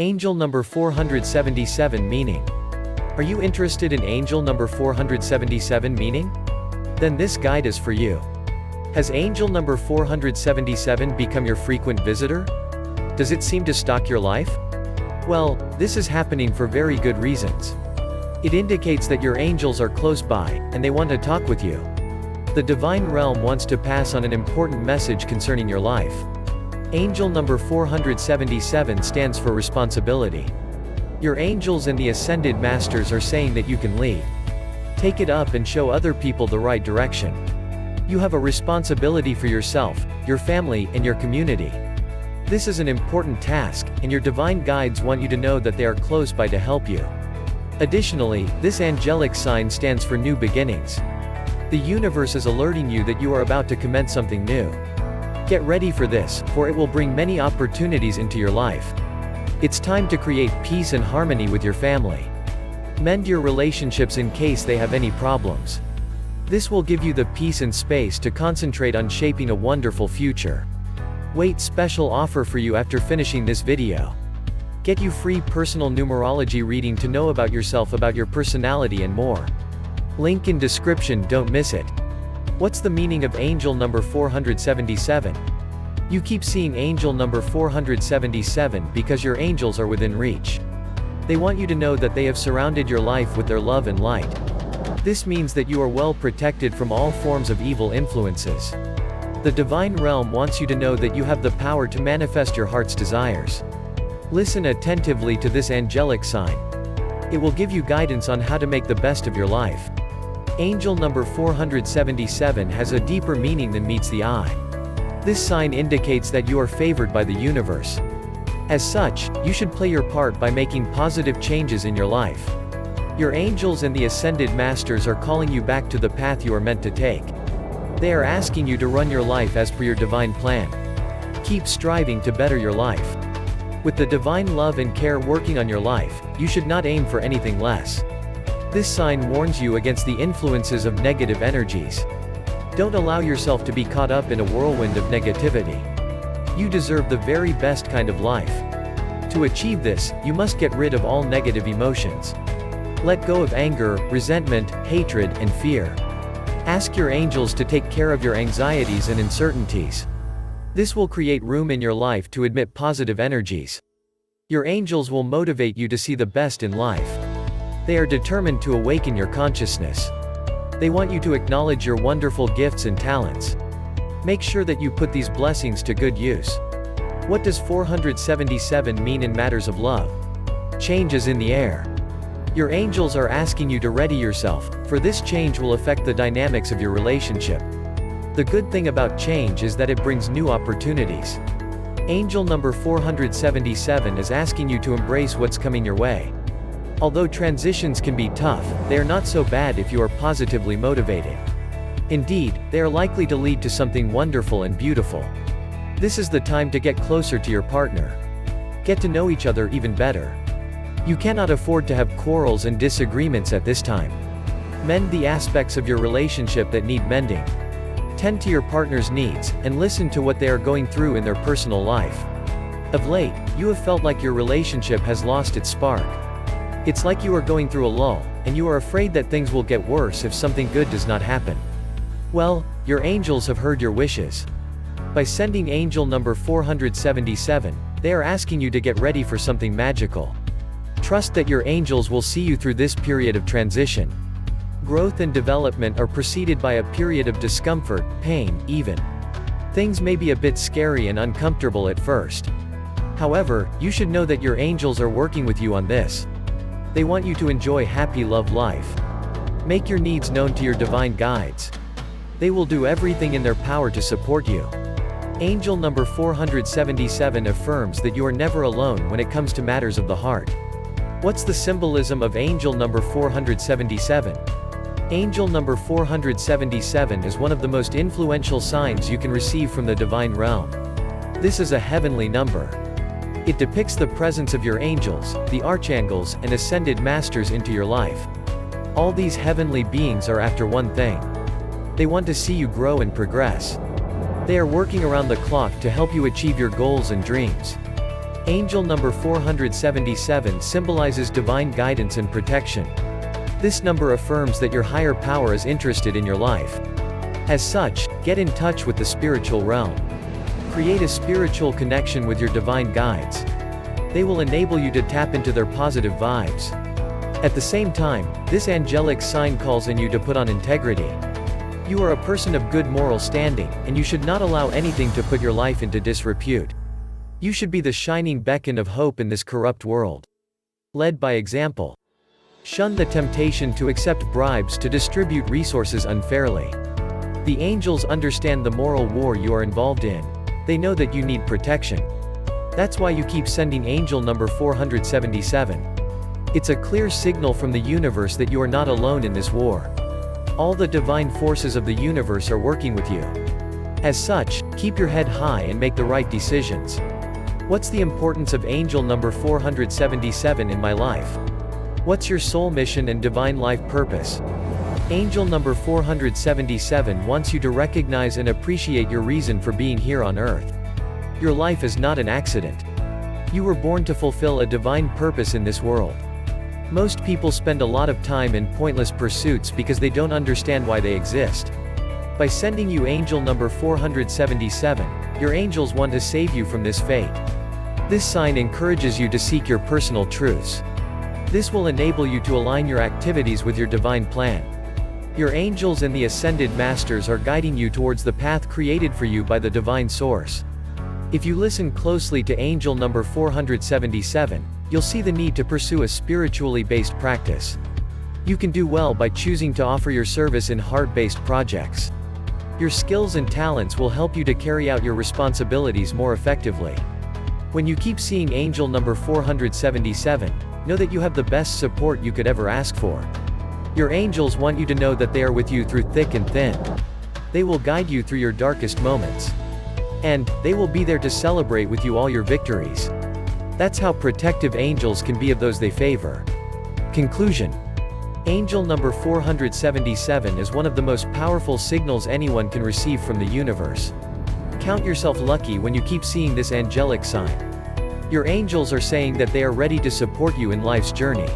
Angel number 477 meaning. Are you interested in angel number 477 meaning? Then this guide is for you. Has angel number 477 become your frequent visitor? Does it seem to stalk your life? Well, this is happening for very good reasons. It indicates that your angels are close by, and they want to talk with you. The divine realm wants to pass on an important message concerning your life. Angel number 477 stands for responsibility. Your angels and the ascended masters are saying that you can lead. Take it up and show other people the right direction. You have a responsibility for yourself, your family, and your community. This is an important task, and your divine guides want you to know that they are close by to help you. Additionally, this angelic sign stands for new beginnings. The universe is alerting you that you are about to commence something new. Get ready for this, for it will bring many opportunities into your life. It's time to create peace and harmony with your family. Mend your relationships in case they have any problems. This will give you the peace and space to concentrate on shaping a wonderful future. Wait, special offer for you after finishing this video. Get you free personal numerology reading to know about yourself, about your personality and more. Link in description, don't miss it. What's the meaning of angel number 477? You keep seeing angel number 477 because your angels are within reach. They want you to know that they have surrounded your life with their love and light. This means that you are well protected from all forms of evil influences. The divine realm wants you to know that you have the power to manifest your heart's desires. Listen attentively to this angelic sign. It will give you guidance on how to make the best of your life. Angel number 477 has a deeper meaning than meets the eye. This sign indicates that you are favored by the universe. As such, you should play your part by making positive changes in your life. Your angels and the ascended masters are calling you back to the path you are meant to take. They are asking you to run your life as per your divine plan. Keep striving to better your life. With the divine love and care working on your life, you should not aim for anything less. This sign warns you against the influences of negative energies. Don't allow yourself to be caught up in a whirlwind of negativity. You deserve the very best kind of life. To achieve this, you must get rid of all negative emotions. Let go of anger, resentment, hatred, and fear. Ask your angels to take care of your anxieties and uncertainties. This will create room in your life to admit positive energies. Your angels will motivate you to see the best in life. They are determined to awaken your consciousness. They want you to acknowledge your wonderful gifts and talents. Make sure that you put these blessings to good use. What does 477 mean in matters of love? Change is in the air. Your angels are asking you to ready yourself, for this change will affect the dynamics of your relationship. The good thing about change is that it brings new opportunities. Angel number 477 is asking you to embrace what's coming your way. Although transitions can be tough, they are not so bad if you are positively motivated. Indeed, they are likely to lead to something wonderful and beautiful. This is the time to get closer to your partner. Get to know each other even better. You cannot afford to have quarrels and disagreements at this time. Mend the aspects of your relationship that need mending. Tend to your partner's needs, and listen to what they are going through in their personal life. Of late, you have felt like your relationship has lost its spark. It's like you are going through a lull, and you are afraid that things will get worse if something good does not happen. Well, your angels have heard your wishes. By sending angel number 477, they are asking you to get ready for something magical. Trust that your angels will see you through this period of transition. Growth and development are preceded by a period of discomfort, pain, even. Things may be a bit scary and uncomfortable at first. However, you should know that your angels are working with you on this. They want you to enjoy happy love life. Make your needs known to your divine guides. They will do everything in their power to support you. Angel number 477 affirms that you are never alone when it comes to matters of the heart. What's the symbolism of angel number 477? Angel number 477 is one of the most influential signs you can receive from the divine realm. This is a heavenly number. It depicts the presence of your angels, the archangels, and ascended masters into your life. All these heavenly beings are after one thing. They want to see you grow and progress. They are working around the clock to help you achieve your goals and dreams. Angel number 477 symbolizes divine guidance and protection. This number affirms that your higher power is interested in your life. As such, get in touch with the spiritual realm. Create a spiritual connection with your divine guides. They will enable you to tap into their positive vibes. At the same time, this angelic sign calls on you to put on integrity. You are a person of good moral standing, and you should not allow anything to put your life into disrepute. You should be the shining beacon of hope in this corrupt world. Led by example. Shun the temptation to accept bribes to distribute resources unfairly. The angels understand the moral war you are involved in. They know that you need protection. That's why you keep sending angel number 477. It's a clear signal from the universe that you are not alone in this war. All the divine forces of the universe are working with you. As such, keep your head high and make the right decisions. What's the importance of angel number 477 in my life? What's your soul mission and divine life purpose? Angel number 477 wants you to recognize and appreciate your reason for being here on earth. Your life is not an accident. You were born to fulfill a divine purpose in this world. Most people spend a lot of time in pointless pursuits because they don't understand why they exist. By sending you angel number 477, your angels want to save you from this fate. This sign encourages you to seek your personal truths. This will enable you to align your activities with your divine plan. Your angels and the ascended masters are guiding you towards the path created for you by the divine source. If you listen closely to angel number 477, you'll see the need to pursue a spiritually based practice. You can do well by choosing to offer your service in heart-based projects. Your skills and talents will help you to carry out your responsibilities more effectively. When you keep seeing angel number 477, know that you have the best support you could ever ask for. Your angels want you to know that they are with you through thick and thin. They will guide you through your darkest moments. And they will be there to celebrate with you all your victories. That's how protective angels can be of those they favor. Conclusion. Angel number 477 is one of the most powerful signals anyone can receive from the universe. Count yourself lucky when you keep seeing this angelic sign. Your angels are saying that they are ready to support you in life's journey.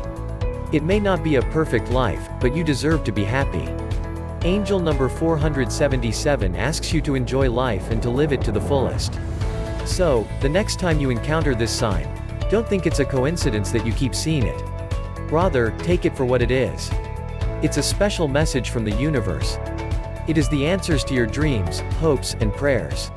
It may not be a perfect life, but you deserve to be happy. Angel number 477 asks you to enjoy life and to live it to the fullest. So, the next time you encounter this sign, don't think it's a coincidence that you keep seeing it. Rather, take it for what it is. It's a special message from the universe. It is the answers to your dreams, hopes, and prayers.